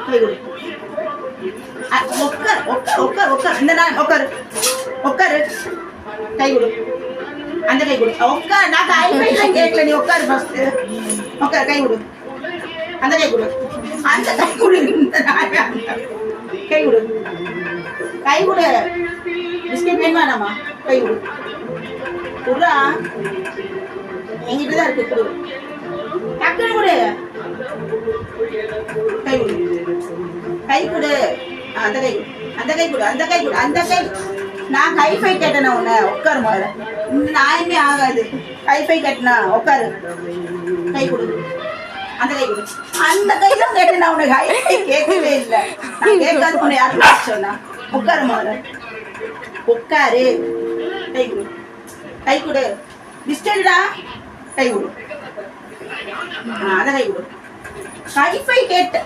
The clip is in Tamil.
கை கொடு. உட்கார் உட்கார் உட்கார் உட்கார். இந்த நான் உட்காரு உட்காரு. கை கொடு. அந்த கை கொடு. உட்கார். நான் ஐஃபைலாம் கேட்கல, நீ உட்காரு ஃபர்ஸ்ட். உட்கார். கை கொடு. அந்த கை கொடு. அந்த கை கொடு. இந்த கை கொடு. கை கொடு. பிஸ்கெட் வேணுமா நம்ம? கை கொடு. குடுறா. எங்கிட்ட தான் இருக்கு. கொடு. டக்குனு கொடு. கை கொடு. கை கொடு. அந்த கை கொடு. அந்த கை கொடு. அந்த கை கொடு. அந்த கை. நான் ஹைஃபை கேட்டேனா உன்னை? உட்காரு முதல்ல. நியாயமே ஆகாது. ஹைஃபை கேட்டனா? உட்காரு. கை கொடு. அந்த கை கொடு. அந்த கை தான் கேட்டேனா உனக்கு? ஹைஃபை கேட்கவே இல்லை. நான் கேட்காது உன்னை யாரும் சொன்னா? உட்காரு முதல்ல. உட்காரு. கை கொடு. கை கொடு. பிஸ்கெட்டா? கை கொடு. அந்த கை கொடு. ஹைஃபை கேட்ட